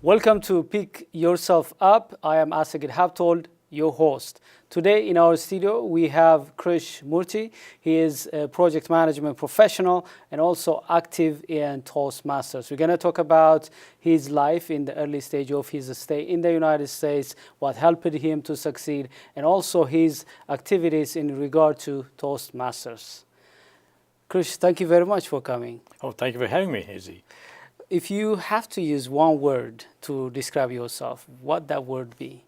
Welcome to Pick Yourself Up. I am Assegid Habtewold, your host. Today in our studio we have Krish Murti. He is a project management professional and also active in Toastmasters. We're going to talk about his life in the early stage of his stay in the United States, what helped him to succeed, and also his activities in regard to Toastmasters. Krish, thank you very much for coming. Oh, thank you for having me, Izzy. If you have to use one word to describe yourself, what that word be?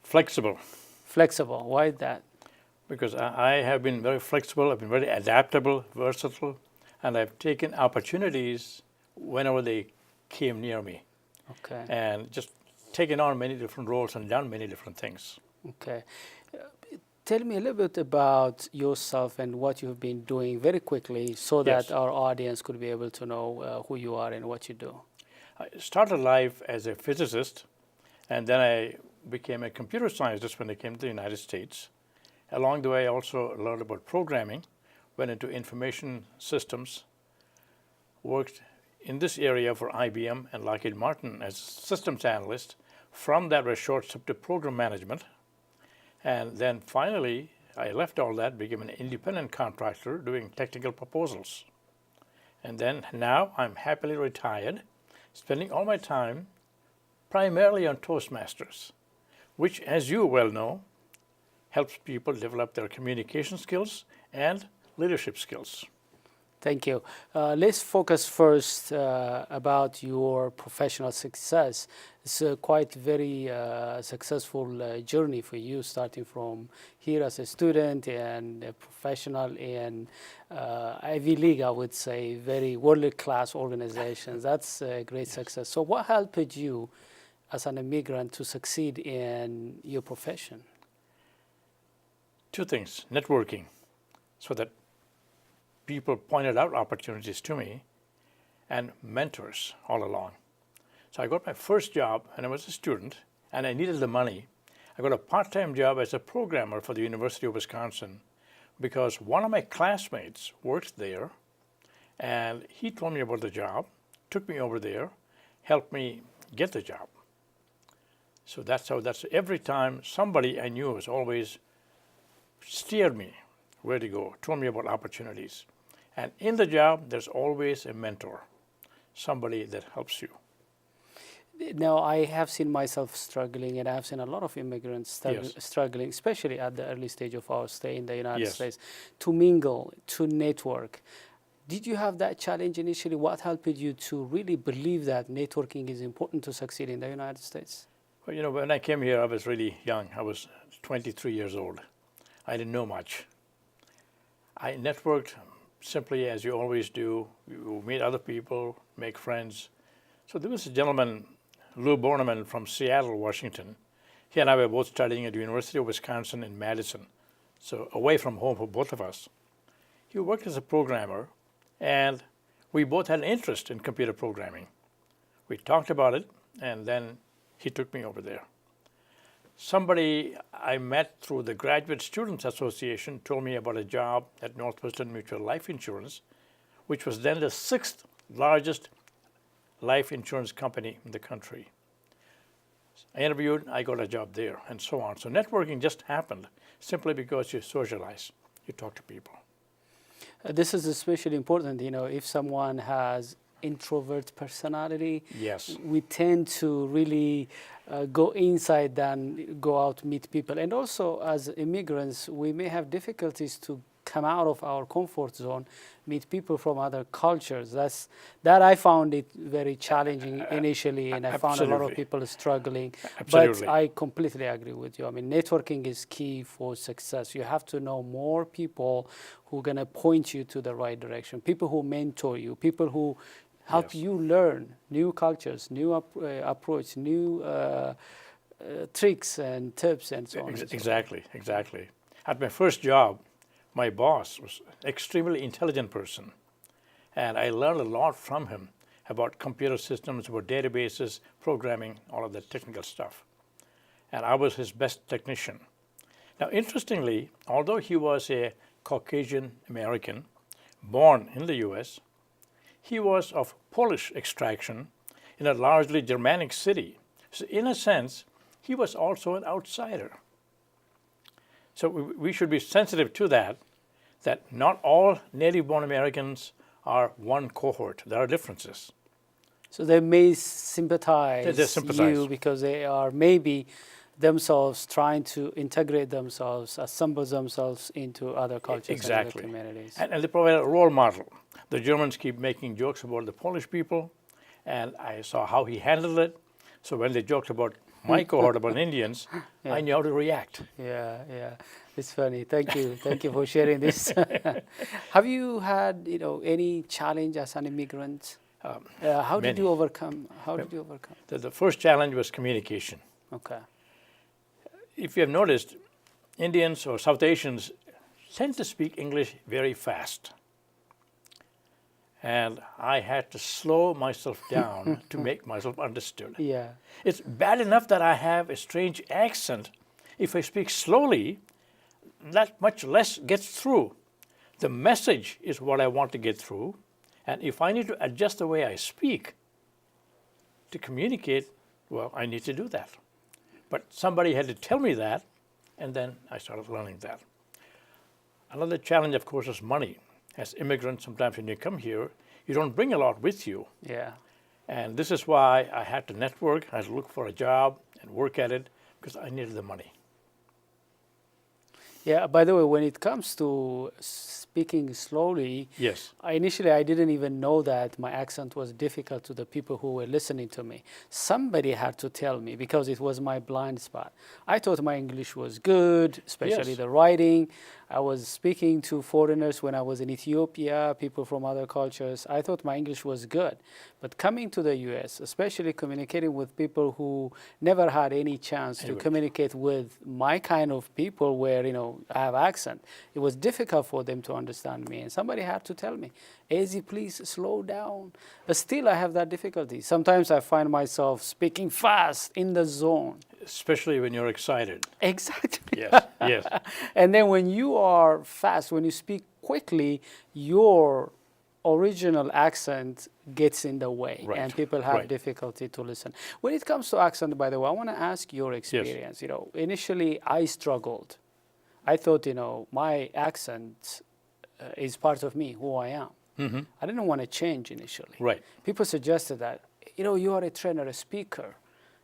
Flexible. Flexible. Why that? Because I have been very flexible, I've been very adaptable, versatile, and I've taken opportunities whenever they came near me. Okay. And just taken on many different roles and done many different things. Okay. Tell me a little bit about yourself and what you've been doing very quickly so that our audience could be able to know who you are and what you do. I started life as a physicist, and then I became a computer scientist when I came to the United States. Along the way, I also learned about programming, went into information systems, worked in this area for IBM and Lockheed Martin as systems analyst. From that, was short step to program management. And then finally, I left all that, became an independent contractor doing technical proposals. And then now I'm happily retired, spending all my time primarily on Toastmasters, which, as you well know, helps people develop their communication skills and leadership skills. Thank you. Let's focus first about your professional success. It's a quite very successful journey for you, starting from here as a student and a professional in Ivy League, I would say, very world-class organizations. That's a great success. So what helped you as an immigrant to succeed in your profession? Two things: networking, so that people pointed out opportunities to me, and mentors all along. So I got my first job when I was a student, and I needed the money. I got a part-time job as a programmer for the University of Wisconsin because one of my classmates worked there, and he told me about the job, took me over there, helped me get the job. So that's every time somebody I knew was always steered me where to go, told me about opportunities. And in the job, there's always a mentor, somebody that helps you. Now, I have seen myself struggling, and I have seen a lot of immigrants struggling, especially at the early stage of our stay in the United States, to mingle, to network. Did you have that challenge initially? What helped you to really believe that networking is important to succeed in the United States? Well, you know, when I came here, I was really young. I was 23 years old. I didn't know much. I networked simply as you always do. You meet other people, make friends. So there was a gentleman, Lou Borneman from Seattle, Washington. He and I were both studying at the University of Wisconsin in Madison, so away from home for both of us. He worked as a programmer, and we both had an interest in computer programming. We talked about it, and then he took me over there. Somebody I met through the Graduate Students Association told me about a job at Northwestern Mutual Life Insurance, which was then the 6th largest life insurance company in the country. I interviewed, I got a job there, and so on. So networking just happened simply because you socialize, you talk to people. This is especially important, you know, if someone has introvert personality, we tend to really go inside than go out meet people. And also as immigrants, we may have difficulties to come out of our comfort zone, meet people from other cultures. That I found it very challenging initially, and I found a lot of people struggling. But I completely agree with you. I mean, networking is key for success. You have to know more people who are going to point you to the right direction, people who mentor you, people who help you learn new cultures, new approach, new tricks and tips and so on. Exactly. At my first job, my boss was an extremely intelligent person, and I learned a lot from him about computer systems, about databases, programming, all of that technical stuff. And I was his best technician. Now, interestingly, although he was a Caucasian American born in the U.S., he was of Polish extraction in a largely Germanic city. So in a sense, he was also an outsider. So we should be sensitive to that not all native-born Americans are one cohort. There are differences. So they may sympathize, They sympathize. you because they are maybe themselves trying to integrate themselves, assemble themselves into other cultures Exactly. and other communities. And they provide a role model. The Germans keep making jokes about the Polish people, and I saw how he handled it. So when they joked about my cohort, about Indians, I knew how to react. Yeah. It's funny. Thank you for sharing this. Have you had, any challenge as an immigrant? How did you overcome? The first challenge was communication. Okay. If you have noticed, Indians or South Asians tend to speak English very fast. And I had to slow myself down to make myself understood. Yeah. It's bad enough that I have a strange accent. If I speak slowly, that much less gets through. The message is what I want to get through. And if I need to adjust the way I speak to communicate, well, I need to do that. But somebody had to tell me that, and then I started learning that. Another challenge, of course, is money. As immigrants, sometimes when you come here, you don't bring a lot with you. Yeah. And this is why I had to network, I had to look for a job and work at it, because I needed the money. Yeah, by the way, when it comes to speaking slowly, Yes. Initially I didn't even know that my accent was difficult to the people who were listening to me. Somebody had to tell me because it was my blind spot. I thought my English was good, especially Yes. the writing. I was speaking to foreigners when I was in Ethiopia, people from other cultures. I thought my English was good. But coming to the US, especially communicating with people who never had any chance to communicate with my kind of people where, I have accent, it was difficult for them to understand me. And somebody had to tell me, Azzy, please slow down. But still I have that difficulty. Sometimes I find myself speaking fast in the zone. Especially when you're excited. Exactly. Yes. And then when you are fast, when you speak quickly, your original accent gets in the way, Right. and people have Right. difficulty to listen. When it comes to accent, by the way, I want to ask your experience. Yes. Initially I struggled. I thought, my accent is part of me, who I am. Mm-hmm. I didn't want to change initially. Right. People suggested that, you are a trainer, a speaker.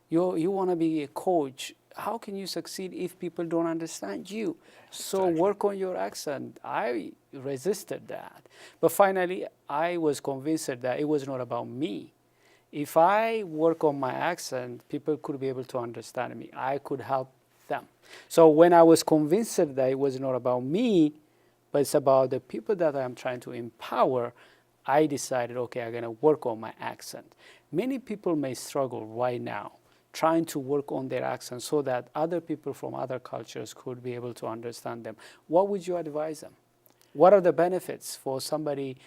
You want to be a coach. How can you succeed if people don't understand you? So work on your accent. I resisted that. But finally, I was convinced that it was not about me. If I work on my accent, people could be able to understand me. I could help them. So when I was convinced that it was not about me, but it's about the people that I'm trying to empower, I decided, okay, I'm going to work on my accent. Many people may struggle right now trying to work on their accent so that other people from other cultures could be able to understand them. What would you advise them? What are the benefits for somebody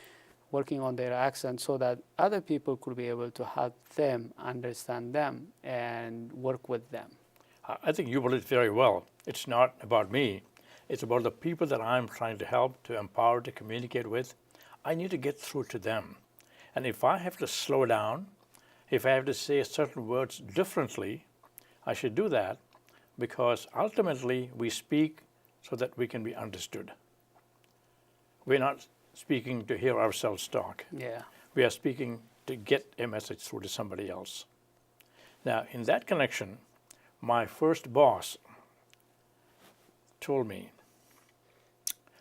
working on their accent so that other people could be able to help them understand them and work with them? I think you put it very well. It's not about me. It's about the people that I'm trying to help, to empower, to communicate with. I need to get through to them. And if I have to slow down, if I have to say certain words differently, I should do that, because ultimately we speak so that we can be understood. We're not speaking to hear ourselves talk. Yeah. We are speaking to get a message through to somebody else. Now, in that connection, my first boss told me,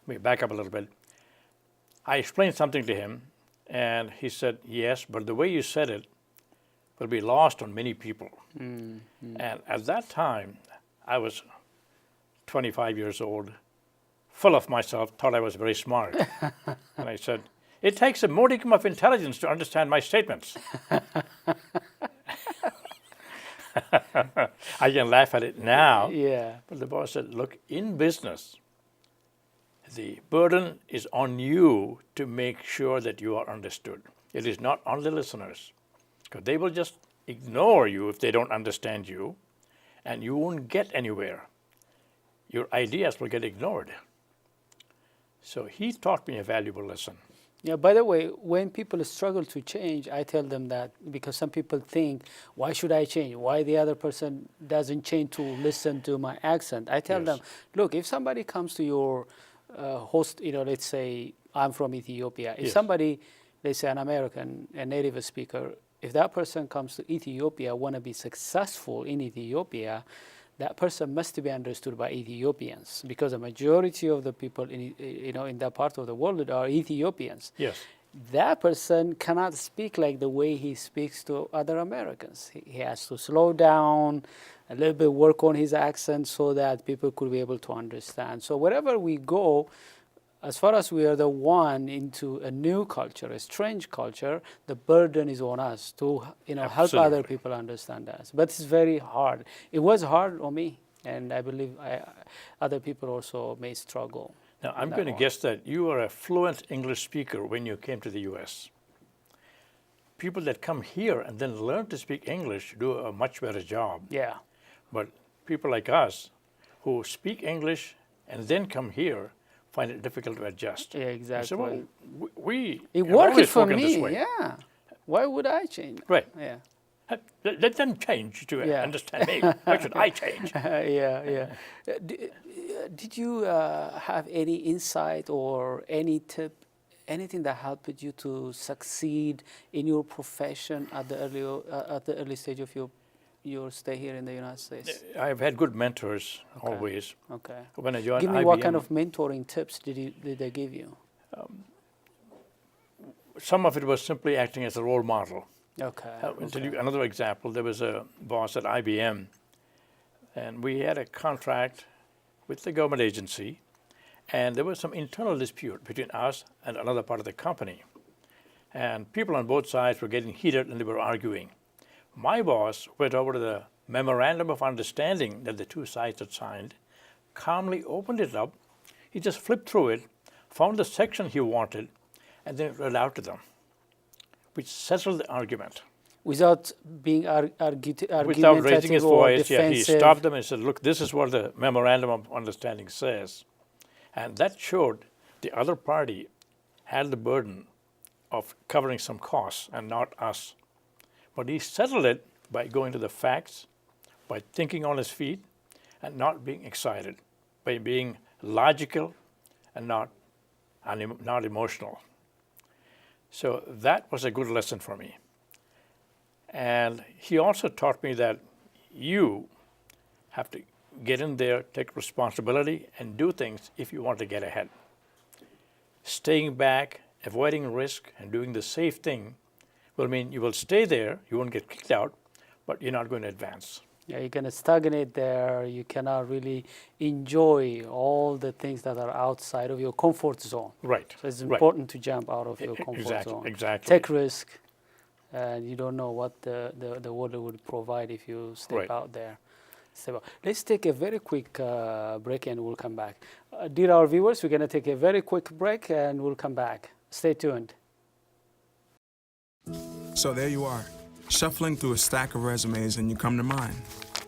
let me back up a little bit. I explained something to him, and he said, yes, but the way you said it will be lost on many people. Mm-hmm. And at that time, I was 25 years old, full of myself, thought I was very smart. And I said, it takes a modicum of intelligence to understand my statements. I can laugh at it now. Yeah. But the boss said, look, in business, the burden is on you to make sure that you are understood. It is not on the listeners, because they will just ignore you if they don't understand you, and you won't get anywhere. Your ideas will get ignored. So he taught me a valuable lesson. Yeah, by the way, when people struggle to change, I tell them that because some people think, why should I change? Why the other person doesn't change to listen to my accent? I tell them, look, if somebody comes to your host, let's say I'm from Ethiopia. If somebody, let's say an American, a native speaker, if that person comes to Ethiopia, want to be successful in Ethiopia, that person must be understood by Ethiopians because the majority of the people in that part of the world are Ethiopians. Yes. That person cannot speak like the way he speaks to other Americans. He has to slow down, a little bit work on his accent so that people could be able to understand. So wherever we go, as far as we are the one into a new culture, a strange culture, the burden is on us to help other people understand us. But it's very hard. It was hard on me, and I believe other people also may struggle. Now, I'm going to guess that you are a fluent English speaker when you came to the U.S. People that come here and then learn to speak English do a much better job. Yeah. But people like us who speak English and then come here find it difficult to adjust. Yeah, exactly. So, it worked for me. Yeah. Why would I change? Right. Yeah. Let them change to understand me. Why should I change? Yeah. Did you have any insight or any tip, anything that helped you to succeed in your profession at the early stage of your stay here in the United States? I've had good mentors always. Okay. When I joined give me IBM, what kind of mentoring tips did they give you? Some of it was simply acting as a role model. Okay. To tell you another example, there was a boss at IBM, and we had a contract with the government agency, and there was some internal dispute between us and another part of the company. And people on both sides were getting heated and they were arguing. My boss went over to the memorandum of understanding that the two sides had signed, calmly opened it up. He just flipped through it, found the section he wanted, and then read out to them, which settled the argument. Without being argumentative without raising his voice, defensive. He stopped them and said, look, this is what the memorandum of understanding says. And that showed the other party had the burden of covering some costs and not us. But he settled it by going to the facts, by thinking on his feet, and not being excited, by being logical and not emotional. So that was a good lesson for me. And he also taught me that you have to get in there, take responsibility, and do things if you want to get ahead. Staying back, avoiding risk, and doing the safe thing will mean you will stay there, you won't get kicked out, but you're not going to advance. Yeah, you're going to stagnate there. You cannot really enjoy all the things that are outside of your comfort zone. Right. So it's important to jump out of your comfort zone. Exactly. Take risk, and you don't know what the world would provide if you step out there. Let's take a very quick break and we'll come back. Dear our viewers, we're going to take a very quick break and we'll come back. Stay tuned. So there you are, shuffling through a stack of resumes and you come to mine.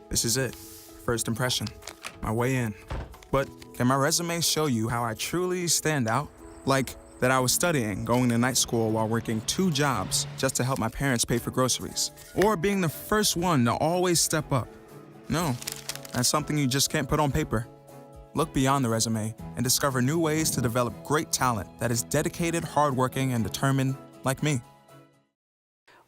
This is it, first impression, my way in. But can my resume show you how I truly stand out? Like that I was studying, going to night school while working 2 jobs just to help my parents pay for groceries. Or being the first one to always step up. No, that's something you just can't put on paper. Look beyond the resume and discover new ways to develop great talent that is dedicated, hardworking, and determined like me.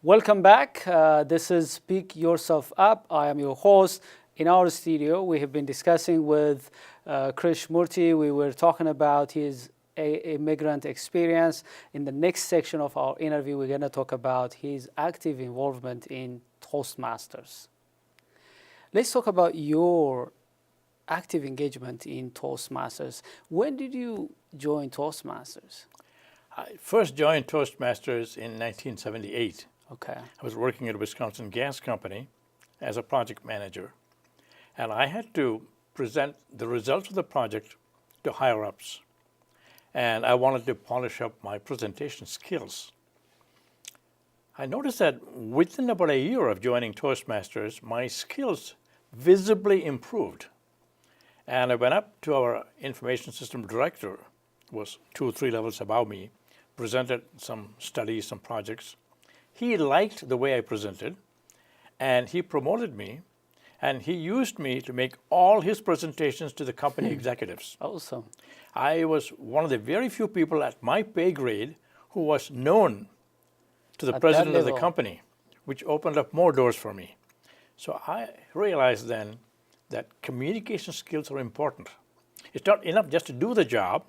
Welcome back. This is Speak Yourself Up. I am your host. In our studio, we have been discussing with Krish Murti. We were talking about his immigrant experience. In the next section of our interview, we're going to talk about his active involvement in Toastmasters. Let's talk about your active engagement in Toastmasters. When did you join Toastmasters? I first joined Toastmasters in 1978. Okay. I was working at a Wisconsin gas company as a project manager, and I had to present the results of the project to higher-ups, and I wanted to polish up my presentation skills. I noticed that within about a year of joining Toastmasters, my skills visibly improved. And I went up to our information system director, who was 2 or 3 levels above me, presented some studies, some projects. He liked the way I presented, and he promoted me, and he used me to make all his presentations to the company executives. Awesome. I was one of the very few people at my pay grade who was known to the president of the company, which opened up more doors for me. So I realized then that communication skills are important. It's not enough just to do the job.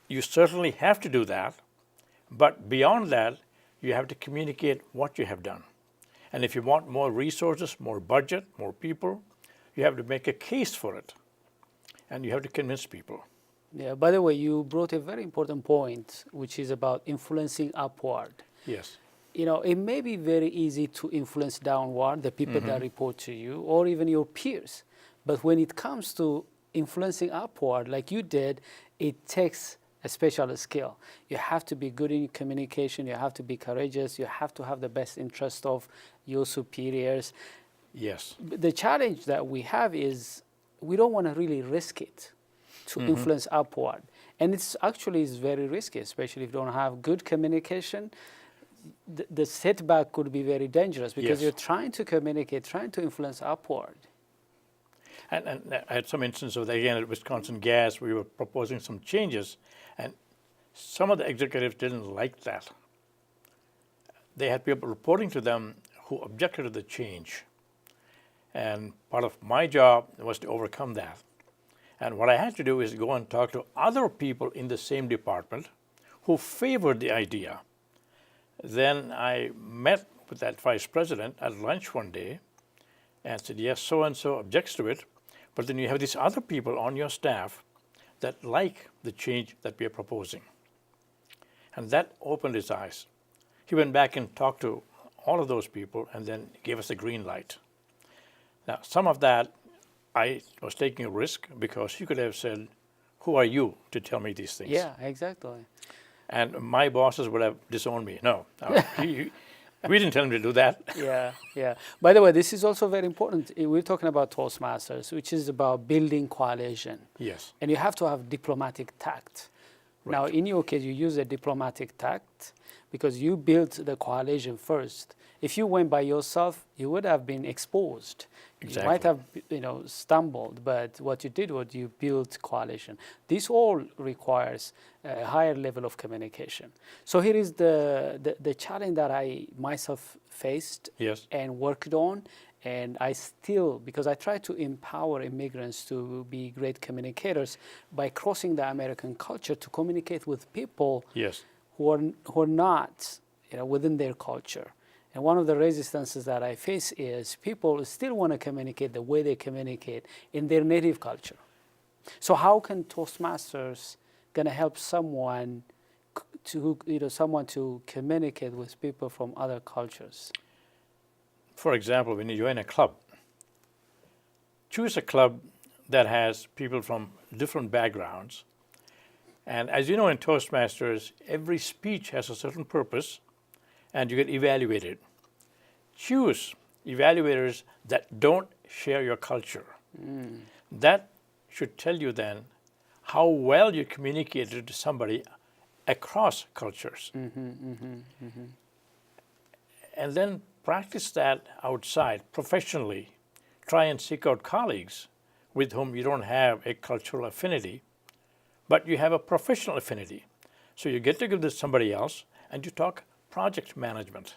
You certainly have to do that, but beyond that, you have to communicate what you have done. And if you want more resources, more budget, more people, you have to make a case for it. And you have to convince people. Yeah, by the way, you brought a very important point, which is about influencing upward. Yes. You know, it may be very easy to influence downward, the people that report to you, or even your peers. But when it comes to influencing upward, like you did, it takes a special skill. You have to be good in communication, you have to be courageous, you have to have the best interest of your superiors. Yes. The challenge that we have is we don't want to really risk it to influence upward. And it's actually is very risky, especially if you don't have good communication. The setback could be very dangerous because you're trying to communicate, trying to influence upward. And I had some instance of, again, at Wisconsin Gas, we were proposing some changes, and some of the executives didn't like that. They had people reporting to them who objected to the change. And part of my job was to overcome that. And what I had to do is go and talk to other people in the same department who favored the idea. Then I met with that vice president at lunch one day and said, yes, so-and-so objects to it, but then you have these other people on your staff that like the change that we are proposing. And that opened his eyes. He went back and talked to all of those people and then gave us a green light. Now, some of that, I was taking a risk because he could have said, who are you to tell me these things? Yeah, exactly. And my bosses would have disowned me. No, we didn't tell him to do that. Yeah, yeah. By the way, this is also very important. We're talking about Toastmasters, which is about building coalition. Yes. And you have to have diplomatic tact. Right. Now, in your case, you use a diplomatic tact because you built the coalition first. If you went by yourself, you would have been exposed. Exactly. You might have, stumbled, but what you did was you built coalition. This all requires a higher level of communication. So here is the challenge that I myself faced and worked on, and I still, because I try to empower immigrants to be great communicators by crossing the American culture to communicate with people who are not, within their culture. And one of the resistances that I face is people still want to communicate the way they communicate in their native culture. So how can Toastmasters gonna help someone to communicate with people from other cultures? For example, when you join a club, choose a club that has people from different backgrounds. And as you know, in Toastmasters, every speech has a certain purpose, and you get evaluated. Choose evaluators that don't share your culture. That should tell you then how well you communicated to somebody across cultures. And then practice that outside professionally. Try and seek out colleagues with whom you don't have a cultural affinity, but you have a professional affinity. So you get together with somebody else and you talk project management.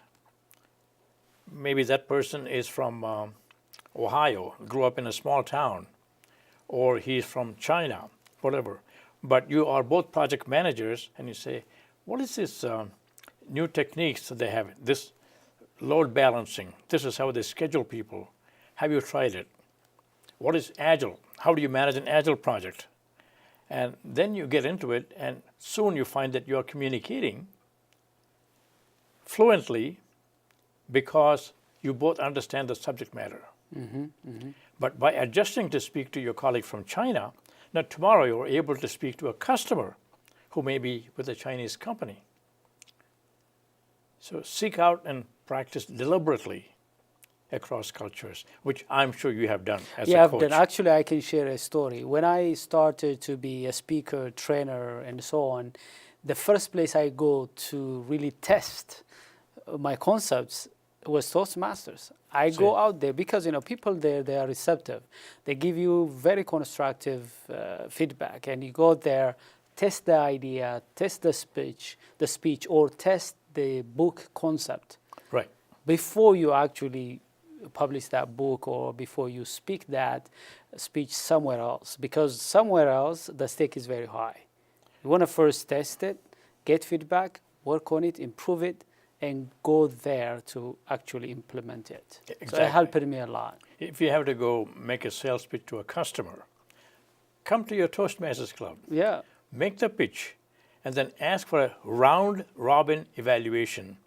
Maybe that person is from Ohio, grew up in a small town, or he's from China, whatever. But you are both project managers, and you say, what is this new techniques that they have? This load balancing, this is how they schedule people. Have you tried it? What is Agile? How do you manage an Agile project? And then you get into it, and soon you find that you are communicating fluently because you both understand the subject matter. But by adjusting to speak to your colleague from China, now tomorrow you're able to speak to a customer who may be with a Chinese company. So seek out and practice deliberately across cultures, which I'm sure you have done as a coach. Yeah, I've done. Actually, I can share a story. When I started to be a speaker, trainer, and so on, the first place I go to really test my concepts was Toastmasters. I go out there because, people there, they are receptive. They give you very constructive feedback, and you go there, test the idea, test the speech, or test the book concept. Right. Before you actually publish that book or before you speak that speech somewhere else, because somewhere else the stake is very high. You want to first test it, get feedback, work on it, improve it, and go there to actually implement it. Exactly. So it helped me a lot. If you have to go make a sales pitch to a customer, come to your Toastmasters club. Yeah. Make the pitch, and then ask for a round-robin evaluation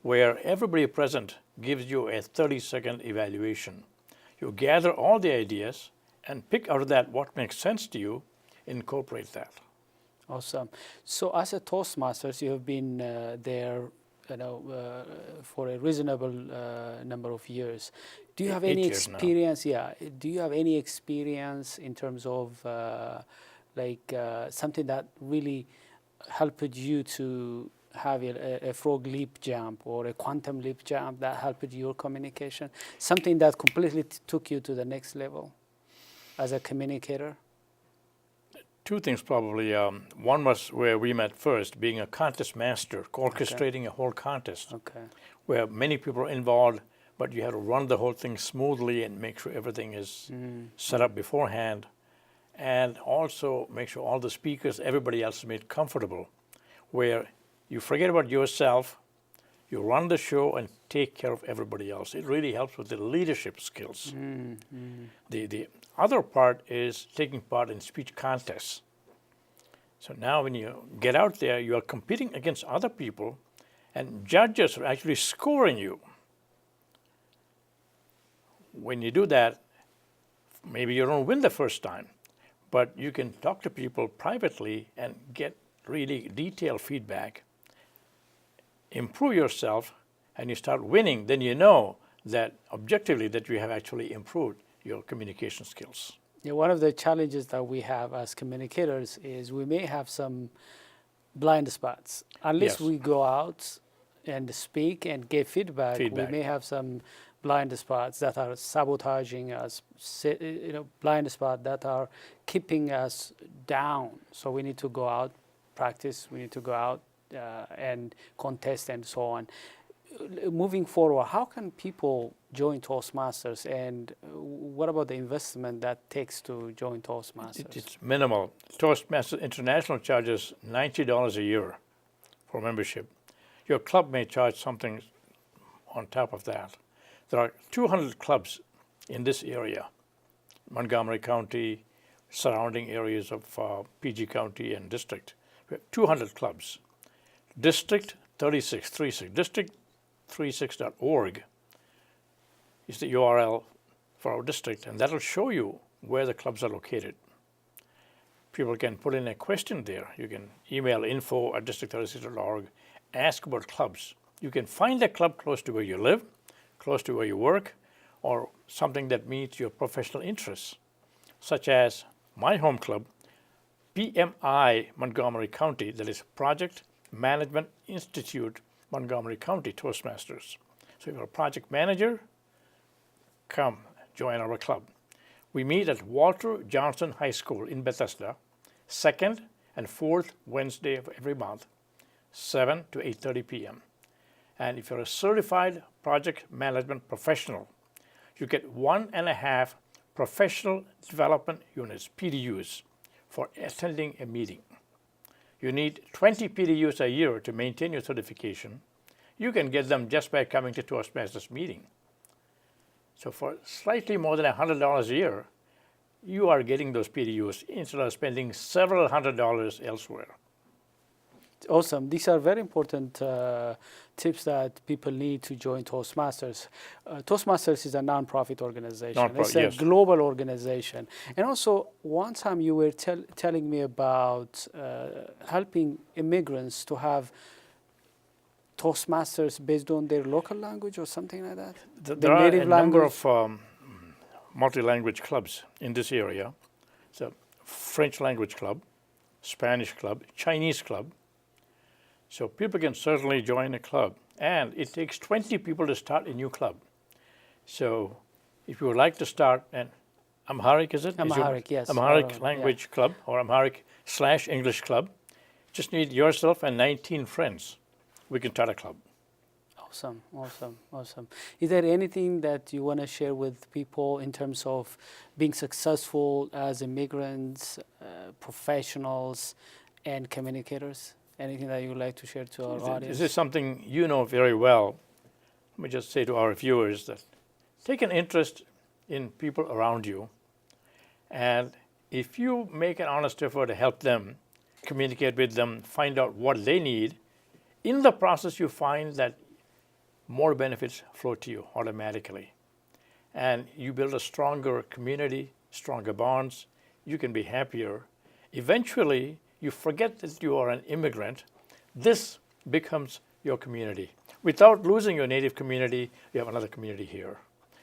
where everybody present gives you a 30-second evaluation. You gather all the ideas and pick out of that what makes sense to you, incorporate that. Awesome. So as a Toastmasters, you have been there for a reasonable number of years. Do you have any experience? Yeah. Do you have any experience in terms of something that really helped you to have a frog leap jump or a quantum leap jump that helped your communication? Something that completely took you to the next level as a communicator? Two things probably. One was where we met first, being a contest master, orchestrating a whole contest, where many people are involved, but you have to run the whole thing smoothly and make sure everything is set up beforehand, and also make sure all the speakers, everybody else is made comfortable, where you forget about yourself, you run the show and take care of everybody else. It really helps with the leadership skills. The other part is taking part in speech contests. So now when you get out there, you are competing against other people, and judges are actually scoring you. When you do that, maybe you don't win the first time, but you can talk to people privately and get really detailed feedback, improve yourself, and you start winning, then you know that objectively that you have actually improved your communication skills. Yeah, one of the challenges that we have as communicators is we may have some blind spots. Unless we go out and speak and give feedback, we may have some blind spots that are sabotaging us, blind spots that are keeping us down. So we need to go out, practice, we need to go out and contest and so on. Moving forward, how can people join Toastmasters, and what about the investment that takes to join Toastmasters? It's minimal. Toastmasters International charges $90 a year for membership. Your club may charge something on top of that. There are 200 clubs in this area, Montgomery County, surrounding areas of PG County and district. We have 200 clubs. District 36, district36.org is the URL for our district, and that'll show you where the clubs are located. People can put in a question there. You can email info@district36.org, ask about clubs. You can find a club close to where you live, close to where you work, or something that meets your professional interests, such as my home club, PMI Montgomery County, that is Project Management Institute Montgomery County Toastmasters. So if you're a project manager, come join our club. We meet at Walter Johnson High School in Bethesda, second and fourth Wednesday of every month, 7 to 8:30 p.m. And if you're a certified project management professional, you get 1.5 professional development units, PDUs, for attending a meeting. You need 20 PDUs a year to maintain your certification. You can get them just by coming to Toastmasters meeting. So for slightly more than $100 a year, you are getting those PDUs instead of spending several $100s elsewhere. Awesome. These are very important tips that people need to join Toastmasters. Toastmasters is a non-profit organization. It's a global organization. And also, one time you were telling me about helping immigrants to have Toastmasters based on their local language or something like that? There are a number of multi-language clubs in this area. So French language club, Spanish club, Chinese club, So people can certainly join a club. And it takes 20 people to start a new club. So if you would like to start an Amharic, is it? Amharic, yes. Amharic language club or Amharic/English club, just need yourself and 19 friends. We can start a club. Awesome, awesome, awesome. Is there anything that you want to share with people in terms of being successful as immigrants, professionals, and communicators? Anything that you would like to share to our audience? This is something you know very well. Let me just say to our viewers that take an interest in people around you. And if you make an honest effort to help them, communicate with them, find out what they need, in the process you find that more benefits flow to you automatically. And you build a stronger community, stronger bonds, you can be happier. Eventually, you forget that you are an immigrant. This becomes your community. Without losing your native community, you have another community here.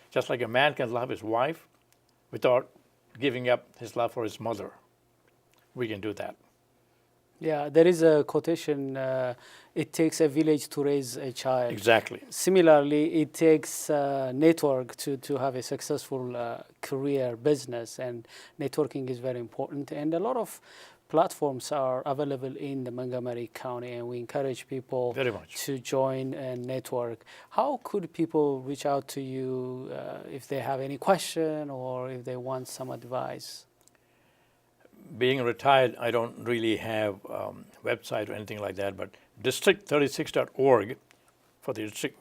Just like a man can love his wife without giving up his love for his mother. We can do that. Yeah, there is a quotation, it takes a village to raise a child. Exactly. Similarly, it takes a network to have a successful career, business, and networking is very important. And a lot of platforms are available in the Montgomery County, and we encourage people very much to join and network. How could people reach out to you if they have any question or if they want some advice? Being retired, I don't really have a website or anything like that, but district36.org for the district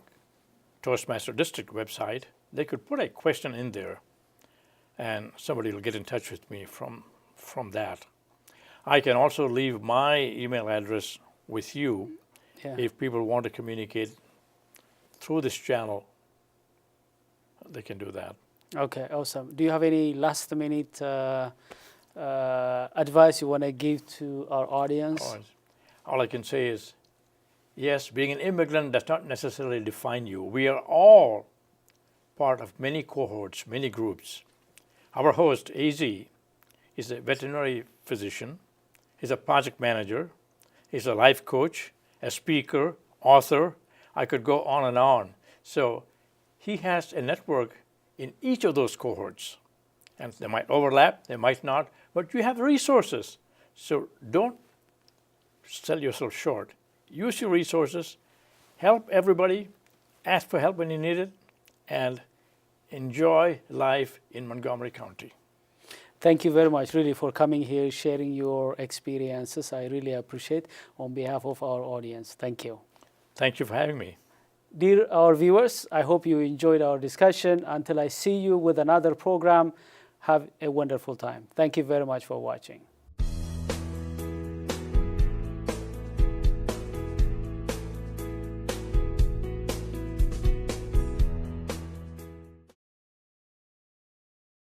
Toastmaster district website, they could put a question in there and somebody will get in touch with me from that. I can also leave my email address with you if people want to communicate through this channel. They can do that. Okay, awesome. Do you have any last minute advice you want to give to our audience? All I can say is, yes, being an immigrant does not necessarily define you. We are all part of many cohorts, many groups. Our host, AZ, is a veterinary physician. He's a project manager. He's a life coach, a speaker, author. I could go on and on. So he has a network in each of those cohorts. And they might overlap, they might not, but you have resources. So don't sell yourself short. Use your resources, help everybody, ask for help when you need it, and enjoy life in Montgomery County. Thank you very much, really, for coming here, sharing your experiences. I really appreciate on behalf of our audience. Thank you. Thank you for having me. Dear our viewers, I hope you enjoyed our discussion. Until I see you with another program, have a wonderful time. Thank you very much for watching.